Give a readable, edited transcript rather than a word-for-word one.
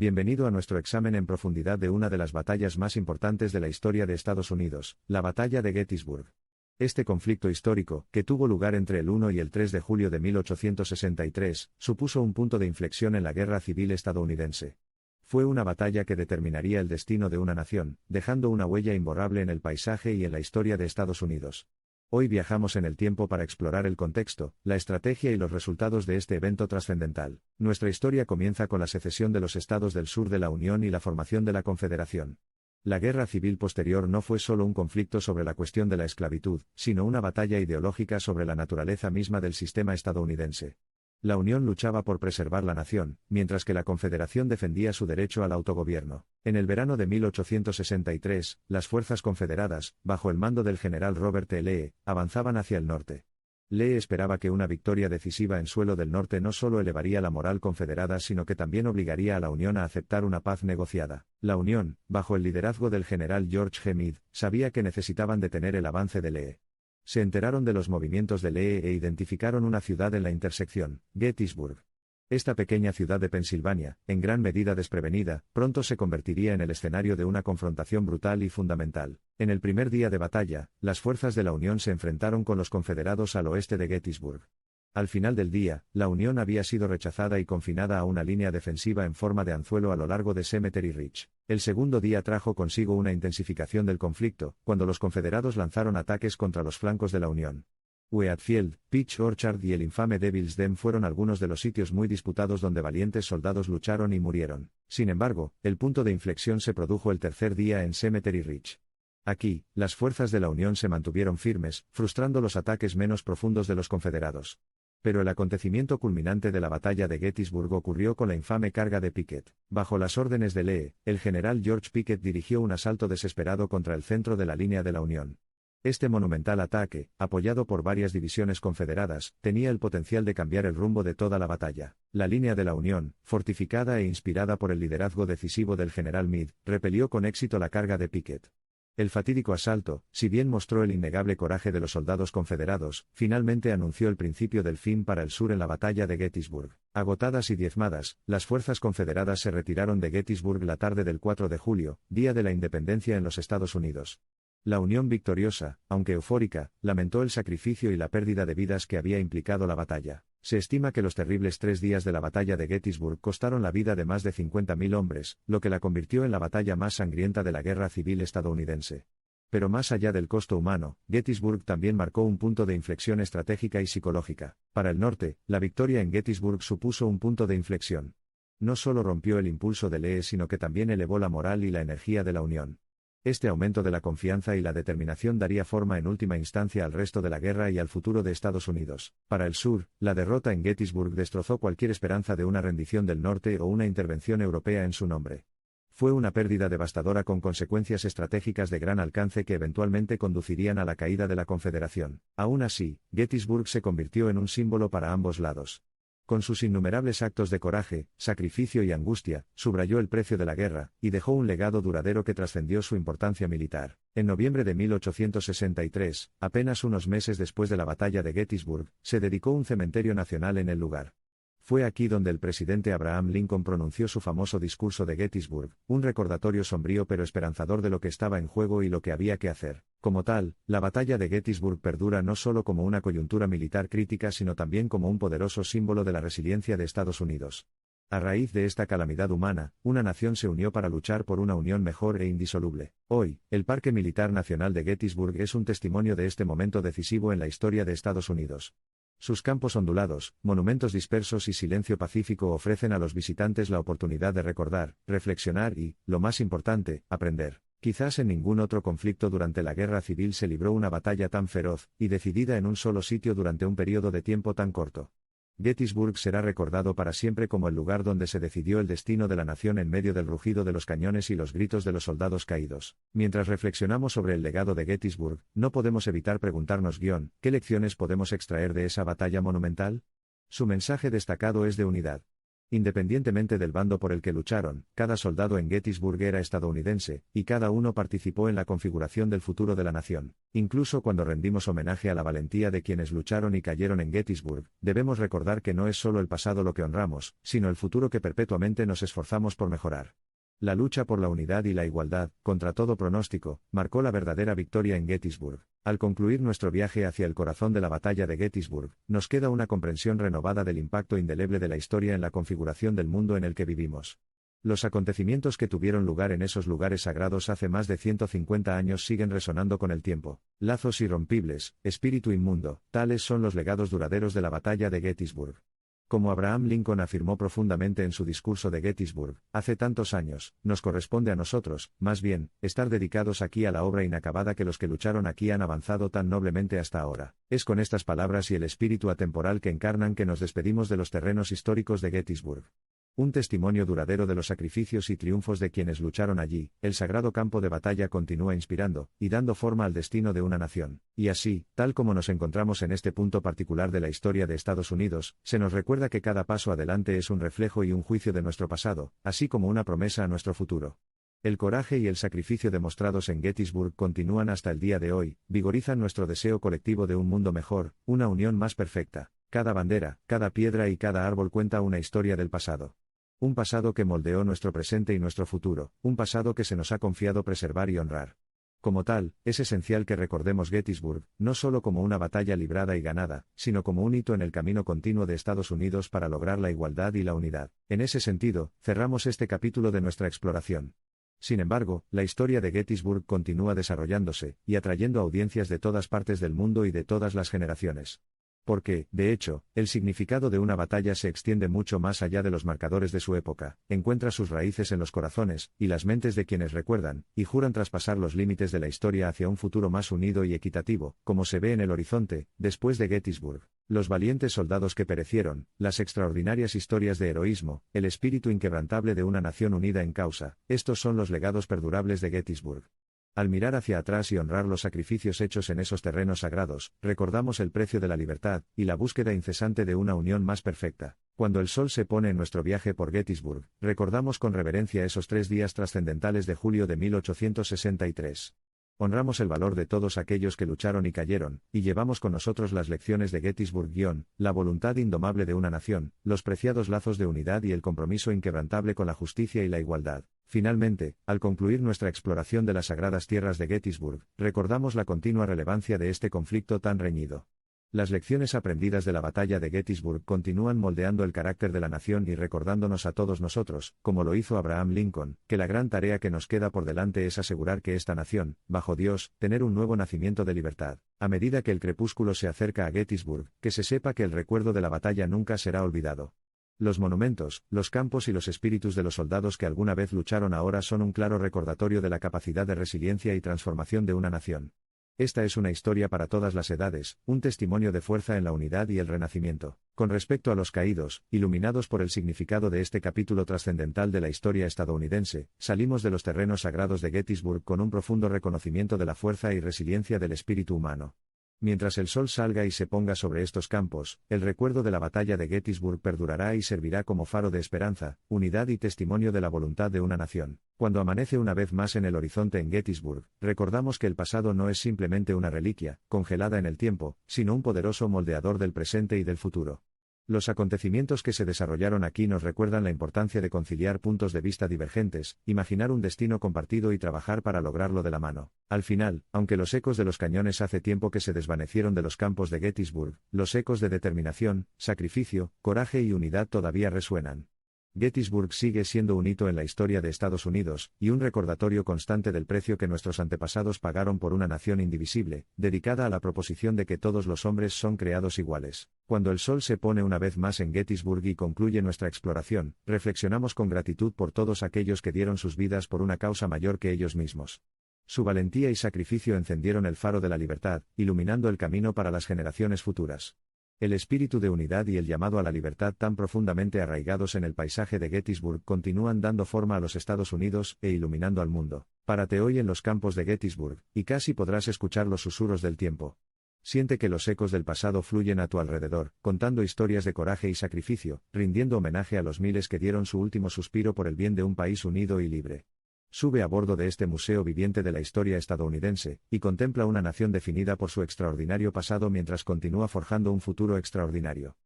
Bienvenido a nuestro examen en profundidad de una de las batallas más importantes de la historia de Estados Unidos, la Batalla de Gettysburg. Este conflicto histórico, que tuvo lugar entre el 1 y el 3 de julio de 1863, supuso un punto de inflexión en la Guerra Civil estadounidense. Fue una batalla que determinaría el destino de una nación, dejando una huella imborrable en el paisaje y en la historia de Estados Unidos. Hoy viajamos en el tiempo para explorar el contexto, la estrategia y los resultados de este evento trascendental. Nuestra historia comienza con la secesión de los estados del sur de la Unión y la formación de la Confederación. La guerra civil posterior no fue solo un conflicto sobre la cuestión de la esclavitud, sino una batalla ideológica sobre la naturaleza misma del sistema estadounidense. La Unión luchaba por preservar la nación, mientras que la Confederación defendía su derecho al autogobierno. En el verano de 1863, las fuerzas confederadas, bajo el mando del general Robert E. Lee, avanzaban hacia el norte. Lee esperaba que una victoria decisiva en suelo del norte no solo elevaría la moral confederada sino que también obligaría a la Unión a aceptar una paz negociada. La Unión, bajo el liderazgo del general George G. Meade, sabía que necesitaban detener el avance de Lee. Se enteraron de los movimientos de Lee e identificaron una ciudad en la intersección, Gettysburg. Esta pequeña ciudad de Pensilvania, en gran medida desprevenida, pronto se convertiría en el escenario de una confrontación brutal y fundamental. En el primer día de batalla, las fuerzas de la Unión se enfrentaron con los confederados al oeste de Gettysburg. Al final del día, la Unión había sido rechazada y confinada a una línea defensiva en forma de anzuelo a lo largo de Cemetery Ridge. El segundo día trajo consigo una intensificación del conflicto, cuando los confederados lanzaron ataques contra los flancos de la Unión. Wheatfield, Peach Orchard y el infame Devil's Den fueron algunos de los sitios muy disputados donde valientes soldados lucharon y murieron. Sin embargo, el punto de inflexión se produjo el tercer día en Cemetery Ridge. Aquí, las fuerzas de la Unión se mantuvieron firmes, frustrando los ataques menos profundos de los confederados. Pero el acontecimiento culminante de la batalla de Gettysburg ocurrió con la infame carga de Pickett. Bajo las órdenes de Lee, el general George Pickett dirigió un asalto desesperado contra el centro de la línea de la Unión. Este monumental ataque, apoyado por varias divisiones confederadas, tenía el potencial de cambiar el rumbo de toda la batalla. La línea de la Unión, fortificada e inspirada por el liderazgo decisivo del general Meade, repelió con éxito la carga de Pickett. El fatídico asalto, si bien mostró el innegable coraje de los soldados confederados, finalmente anunció el principio del fin para el sur en la batalla de Gettysburg. Agotadas y diezmadas, las fuerzas confederadas se retiraron de Gettysburg la tarde del 4 de julio, día de la independencia en los Estados Unidos. La Unión victoriosa, aunque eufórica, lamentó el sacrificio y la pérdida de vidas que había implicado la batalla. Se estima que los terribles 3 días de la batalla de Gettysburg costaron la vida de más de 50.000 hombres, lo que la convirtió en la batalla más sangrienta de la Guerra Civil estadounidense. Pero más allá del costo humano, Gettysburg también marcó un punto de inflexión estratégica y psicológica. Para el norte, la victoria en Gettysburg supuso un punto de inflexión. No solo rompió el impulso de Lee sino que también elevó la moral y la energía de la Unión. Este aumento de la confianza y la determinación daría forma en última instancia al resto de la guerra y al futuro de Estados Unidos. Para el sur, la derrota en Gettysburg destrozó cualquier esperanza de una rendición del norte o una intervención europea en su nombre. Fue una pérdida devastadora con consecuencias estratégicas de gran alcance que eventualmente conducirían a la caída de la Confederación. Aún así, Gettysburg se convirtió en un símbolo para ambos lados. Con sus innumerables actos de coraje, sacrificio y angustia, subrayó el precio de la guerra, y dejó un legado duradero que trascendió su importancia militar. En noviembre de 1863, apenas unos meses después de la batalla de Gettysburg, se dedicó un cementerio nacional en el lugar. Fue aquí donde el presidente Abraham Lincoln pronunció su famoso discurso de Gettysburg, un recordatorio sombrío pero esperanzador de lo que estaba en juego y lo que había que hacer. Como tal, la batalla de Gettysburg perdura no solo como una coyuntura militar crítica sino también como un poderoso símbolo de la resiliencia de Estados Unidos. A raíz de esta calamidad humana, una nación se unió para luchar por una unión mejor e indisoluble. Hoy, el Parque Militar Nacional de Gettysburg es un testimonio de este momento decisivo en la historia de Estados Unidos. Sus campos ondulados, monumentos dispersos y silencio pacífico ofrecen a los visitantes la oportunidad de recordar, reflexionar y, lo más importante, aprender. Quizás en ningún otro conflicto durante la Guerra Civil se libró una batalla tan feroz y decidida en un solo sitio durante un periodo de tiempo tan corto. Gettysburg será recordado para siempre como el lugar donde se decidió el destino de la nación en medio del rugido de los cañones y los gritos de los soldados caídos. Mientras reflexionamos sobre el legado de Gettysburg, no podemos evitar preguntarnos ¿qué lecciones podemos extraer de esa batalla monumental? Su mensaje destacado es de unidad. Independientemente del bando por el que lucharon, cada soldado en Gettysburg era estadounidense, y cada uno participó en la configuración del futuro de la nación. Incluso cuando rendimos homenaje a la valentía de quienes lucharon y cayeron en Gettysburg, debemos recordar que no es solo el pasado lo que honramos, sino el futuro que perpetuamente nos esforzamos por mejorar. La lucha por la unidad y la igualdad, contra todo pronóstico, marcó la verdadera victoria en Gettysburg. Al concluir nuestro viaje hacia el corazón de la batalla de Gettysburg, nos queda una comprensión renovada del impacto indeleble de la historia en la configuración del mundo en el que vivimos. Los acontecimientos que tuvieron lugar en esos lugares sagrados hace más de 150 años siguen resonando con el tiempo. Lazos irrompibles, espíritu inmundo, tales son los legados duraderos de la batalla de Gettysburg. Como Abraham Lincoln afirmó profundamente en su discurso de Gettysburg, hace tantos años, nos corresponde a nosotros, más bien, estar dedicados aquí a la obra inacabada que los que lucharon aquí han avanzado tan noblemente hasta ahora. Es con estas palabras y el espíritu atemporal que encarnan que nos despedimos de los terrenos históricos de Gettysburg. Un testimonio duradero de los sacrificios y triunfos de quienes lucharon allí, el sagrado campo de batalla continúa inspirando y dando forma al destino de una nación. Y así, tal como nos encontramos en este punto particular de la historia de Estados Unidos, se nos recuerda que cada paso adelante es un reflejo y un juicio de nuestro pasado, así como una promesa a nuestro futuro. El coraje y el sacrificio demostrados en Gettysburg continúan hasta el día de hoy, vigorizan nuestro deseo colectivo de un mundo mejor, una unión más perfecta. Cada bandera, cada piedra y cada árbol cuenta una historia del pasado. Un pasado que moldeó nuestro presente y nuestro futuro, un pasado que se nos ha confiado preservar y honrar. Como tal, es esencial que recordemos Gettysburg, no solo como una batalla librada y ganada, sino como un hito en el camino continuo de Estados Unidos para lograr la igualdad y la unidad. En ese sentido, cerramos este capítulo de nuestra exploración. Sin embargo, la historia de Gettysburg continúa desarrollándose, y atrayendo audiencias de todas partes del mundo y de todas las generaciones. Porque, de hecho, el significado de una batalla se extiende mucho más allá de los marcadores de su época, encuentra sus raíces en los corazones y las mentes de quienes recuerdan y juran traspasar los límites de la historia hacia un futuro más unido y equitativo, como se ve en el horizonte, después de Gettysburg. Los valientes soldados que perecieron, las extraordinarias historias de heroísmo, el espíritu inquebrantable de una nación unida en causa, estos son los legados perdurables de Gettysburg. Al mirar hacia atrás y honrar los sacrificios hechos en esos terrenos sagrados, recordamos el precio de la libertad y la búsqueda incesante de una unión más perfecta. Cuando el sol se pone en nuestro viaje por Gettysburg, recordamos con reverencia esos 3 días trascendentales de julio de 1863. Honramos el valor de todos aquellos que lucharon y cayeron, y llevamos con nosotros las lecciones de Gettysburg, la voluntad indomable de una nación, los preciados lazos de unidad y el compromiso inquebrantable con la justicia y la igualdad. Finalmente, al concluir nuestra exploración de las sagradas tierras de Gettysburg, recordamos la continua relevancia de este conflicto tan reñido. Las lecciones aprendidas de la batalla de Gettysburg continúan moldeando el carácter de la nación y recordándonos a todos nosotros, como lo hizo Abraham Lincoln, que la gran tarea que nos queda por delante es asegurar que esta nación, bajo Dios, tener un nuevo nacimiento de libertad. A medida que el crepúsculo se acerca a Gettysburg, que se sepa que el recuerdo de la batalla nunca será olvidado. Los monumentos, los campos y los espíritus de los soldados que alguna vez lucharon ahora son un claro recordatorio de la capacidad de resiliencia y transformación de una nación. Esta es una historia para todas las edades, un testimonio de fuerza en la unidad y el renacimiento. Con respecto a los caídos, iluminados por el significado de este capítulo trascendental de la historia estadounidense, salimos de los terrenos sagrados de Gettysburg con un profundo reconocimiento de la fuerza y resiliencia del espíritu humano. Mientras el sol salga y se ponga sobre estos campos, el recuerdo de la batalla de Gettysburg perdurará y servirá como faro de esperanza, unidad y testimonio de la voluntad de una nación. Cuando amanece una vez más en el horizonte en Gettysburg, recordamos que el pasado no es simplemente una reliquia, congelada en el tiempo, sino un poderoso moldeador del presente y del futuro. Los acontecimientos que se desarrollaron aquí nos recuerdan la importancia de conciliar puntos de vista divergentes, imaginar un destino compartido y trabajar para lograrlo de la mano. Al final, aunque los ecos de los cañones hace tiempo que se desvanecieron de los campos de Gettysburg, los ecos de determinación, sacrificio, coraje y unidad todavía resuenan. Gettysburg sigue siendo un hito en la historia de Estados Unidos, y un recordatorio constante del precio que nuestros antepasados pagaron por una nación indivisible, dedicada a la proposición de que todos los hombres son creados iguales. Cuando el sol se pone una vez más en Gettysburg y concluye nuestra exploración, reflexionamos con gratitud por todos aquellos que dieron sus vidas por una causa mayor que ellos mismos. Su valentía y sacrificio encendieron el faro de la libertad, iluminando el camino para las generaciones futuras. El espíritu de unidad y el llamado a la libertad tan profundamente arraigados en el paisaje de Gettysburg continúan dando forma a los Estados Unidos e iluminando al mundo. Párate hoy en los campos de Gettysburg, y casi podrás escuchar los susurros del tiempo. Siente que los ecos del pasado fluyen a tu alrededor, contando historias de coraje y sacrificio, rindiendo homenaje a los miles que dieron su último suspiro por el bien de un país unido y libre. Sube a bordo de este museo viviente de la historia estadounidense, y contempla una nación definida por su extraordinario pasado mientras continúa forjando un futuro extraordinario.